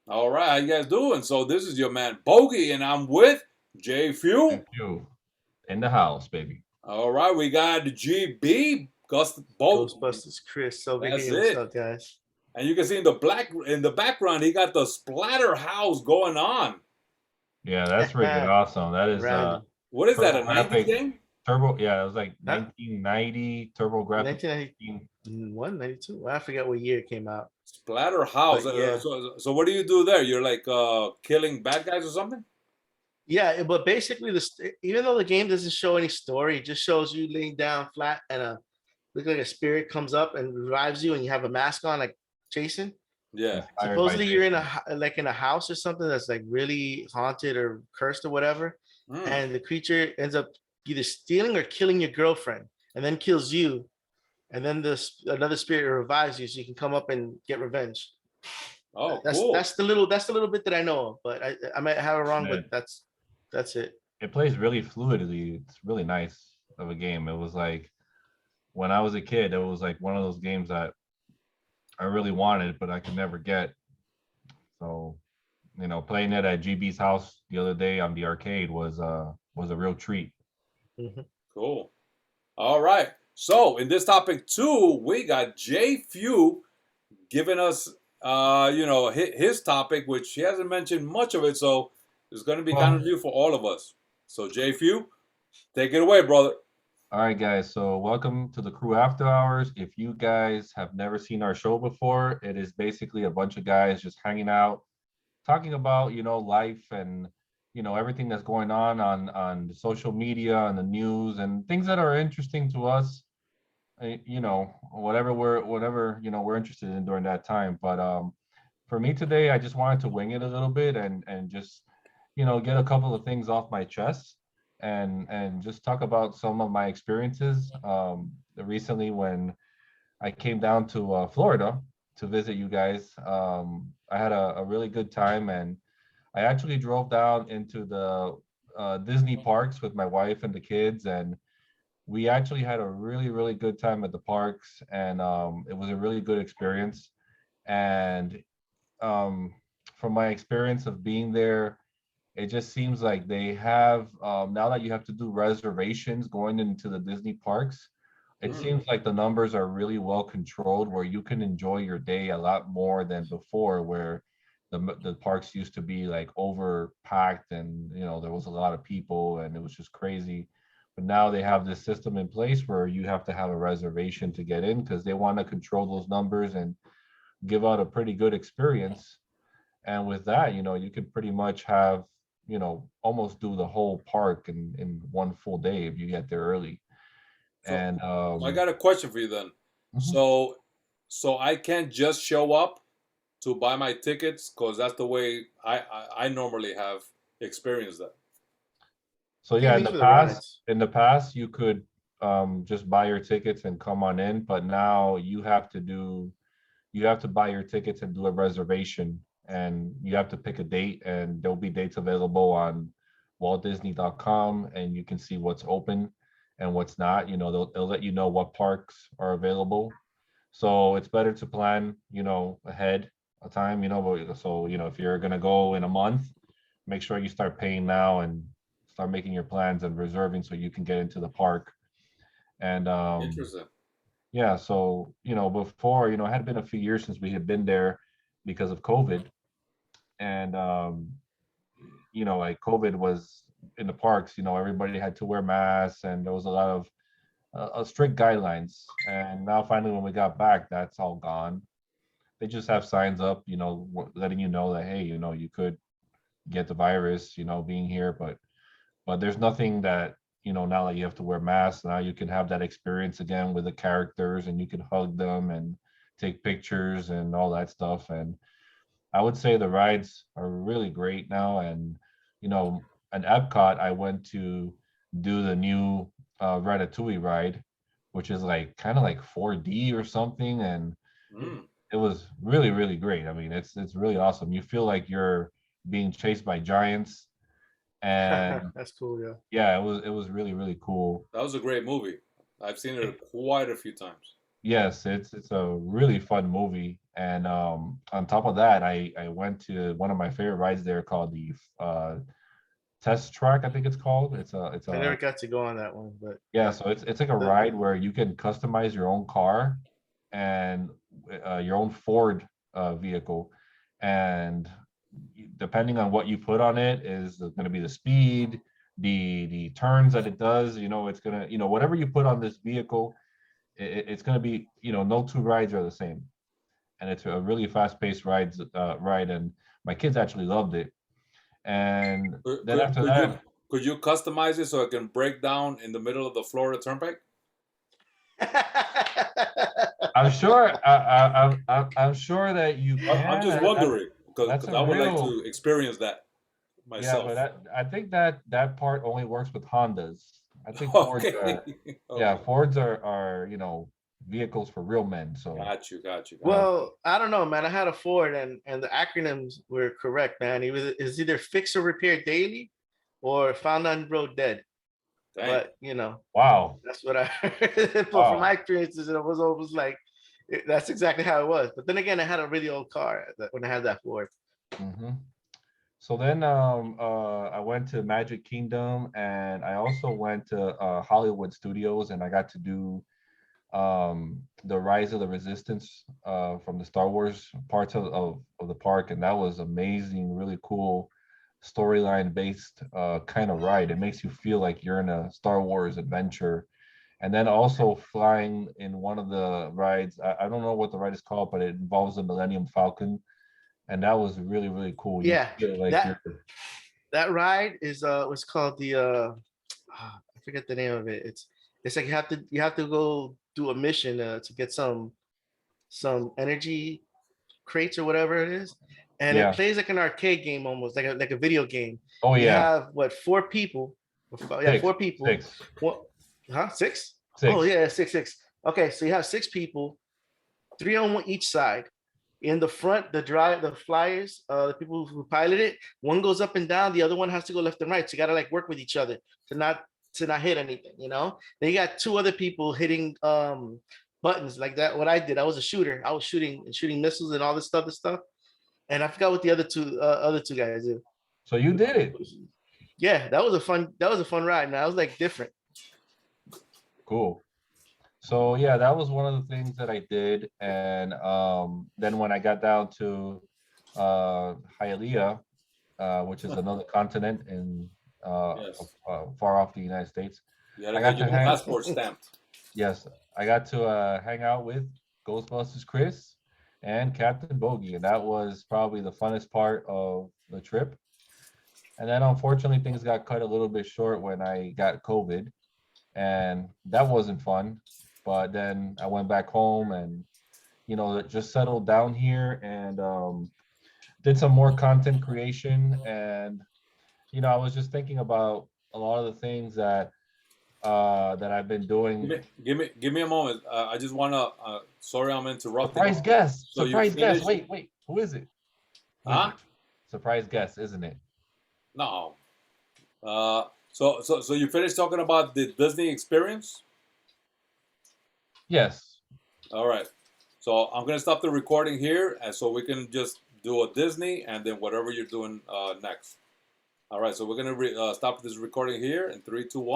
All right, how you guys doing? So this is your man Bogey, and I'm with JFEW. You in the house, baby. All right, we got GB Gust Bo. GhostBusters Chris over That's here. What's it. up, guys? And you can see in the background, he got the splatter house going on. Yeah, that's freaking awesome. That is Randy. What is that? A 90s TurboGrafx game? Turbo. Yeah, it was like Huh? 1990 TurboGrafx. 1991, 92. Well, I forget what year it came out. Splatter house. But yeah. So what do you do there? You're like killing bad guys or something? Yeah, but basically, even though the game doesn't show any story, it just shows you laying down flat and look like a spirit comes up and revives you, and you have a mask on, like Jason. Yeah. Supposedly, you're in in a house or something that's like really haunted or cursed or whatever, and the creature ends up either stealing or killing your girlfriend, and then kills you, and then another spirit revives you, so you can come up and get revenge. Oh, That's cool. that's the little bit that I know of, but I might have it wrong, Yeah. but that's it. It plays really fluidly. It's really nice of a game. It was like when I was a kid, it was like one of those games that I really wanted, but I could never get. So, playing it at GB's house the other day on the arcade was a real treat. Mhm. Cool. All right. So in this topic too, we got JFEW giving us his topic, which he hasn't mentioned much of it, so it's going to be kind of new for all of us. So JFEW, take it away, brother. All right, guys. So welcome to the CREW After Hours. If you guys have never seen our show before, it is basically a bunch of guys just hanging out, talking about life and everything that's going on social media and the news and things that are interesting to us. Whatever we're interested in during that time. But for me today, I just wanted to wing it a little bit and just get a couple of things off my chest and just talk about some of my experiences recently when I came down to Florida to visit you guys. I had a really good time, and I actually drove down into the Disney parks with my wife and the kids, and we actually had a really, really good time at the parks, and it was a really good experience. And um, from my experience of being there, it just seems like they have now that you have to do reservations going into the Disney parks. It seems like the numbers are really well controlled, where you can enjoy your day a lot more than before, where the parks used to be like overpacked and there was a lot of people and it was just crazy. But now they have this system in place where you have to have a reservation to get in because they want to control those numbers and give out a pretty good experience. And with that, you could pretty much have, almost do the whole park in one full day if you get there early. So, And so I got a question for you then. mhm. So, so I can't just show up to buy my tickets because that's the way I normally have experienced that. So I think yeah, it means for the rides. in the past you could just buy your tickets and come on in, but now you have to buy your tickets and do a reservation, and you have to pick a date, and there'll be dates available on waltdisney.com, and you can see what's open and what's not. They'll let you know what parks are available. So it's better to plan, ahead of time, so if you're gonna go in a month, make sure you start paying now and start making your plans and reserving so you can get into the park. And Interesting. yeah, so before, it had been a few years since we had been there because of COVID, and like COVID was in the parks, everybody had to wear masks, and there was a lot of strict guidelines. And now finally, when we got back, that's all gone. They just have signs up, letting you know that hey, you could get the virus, being here, but there's nothing that now that you have to wear masks, now you can have that experience again with the characters, and you can hug them and take pictures and all that stuff. And I would say the rides are really great now. And at Epcot, I went to do the new Ratatouille ride, which is like kind of like 4D or something, and Mm. it was really, really great. I mean, it's really awesome. You feel like you're being chased by giants, and That's cool, yeah, it was really, really cool. That was a great movie. I've seen it quite a few times. Yes, it's a really fun movie. And on top of that, I went to one of my favorite rides there called the test track, I think it's called. It's I never a got to go on that one, but yeah, so it's like a the, ride where you can customize your own car and your own Ford vehicle, and depending on what you put on it is going to be the speed, the turns that it does. It's gonna, whatever you put on this vehicle, it's gonna be, no two rides are the same, and it's a really fast-paced ride, and my kids actually loved it. And Could, then could, after could you that, could you customize it so it can break down in the middle of the Florida Turnpike? I'm sure I'm sure that you I'm can. just wondering That's because a I would like real to experience that Yeah, myself. but I think that part only works with Hondas. I think Fords Okay. are Yeah, Okay. Fords are vehicles for real men. So Got you. well, I don't know, man. I had a Ford, and the acronyms were correct, man. It's either fix or repair daily, or found on road dead. Dang. But wow, that's what I heard. But from my wow. experiences, it was always like that's exactly how it was. But then again, I had a really old car when I had that Ford. hmm So then I went to Magic Kingdom, and I also went to Hollywood Studios, and I got to do the Rise of the Resistance from the Star Wars parts of the park, and that was amazing, really cool storyline based kind of ride. It makes you feel like you're in a Star Wars adventure. And then also flying in one of the rides, I don't know what the ride is called, but it involves the Millennium Falcon, and that was really really cool. You Yeah, feel like that you're that ride is what's called the I forget the name of it. It's like you have to go do a mission to get some energy crates or whatever it is, and it yeah. plays like an arcade game almost like a video game. Oh You yeah, have what, four people? Yeah, six, four people. six, What? Huh? Six? Oh six. yeah, six. Okay, so you have six people, three on each side. In the front, the flyers, the people who pilot it, one goes up and down, the other one has to go left and right. So you gotta like work with each other to not hit anything. Then you got two other people hitting buttons like that. What I did, I was a shooter. I was shooting missiles and all this stuff. And I forgot what the other two guys did. So you did it. Yeah, that was a fun ride. Now it was like different. Cool. So yeah, that was one of the things that I did. And then when I got down to Hialeah, which is another continent in Yes. far off the United States, You gotta I get got to your hang. passport stamped. Yes, I got to hang out with Ghostbusters Chris and Captain Bogy, and that was probably the funnest part of the trip. And then unfortunately, things got cut a little bit short when I got COVID, and that wasn't fun. But then I went back home and just settled down here and did some more content creation. And I was just thinking about a lot of the things that I've been Give doing. me, give me a moment. I just wanna. Sorry, I'm interrupting. Surprise guest, So you surprise guest. finished? Wait, who is it? Who is Huh? it? Surprise guest, isn't it? No. So you finished talking about the Disney experience? Yes. All right. So I'm gonna stop the recording here, and so we can just do a Disney, and then whatever you're doing next. All right. So we're gonna stop this recording here in 3, 2, 1.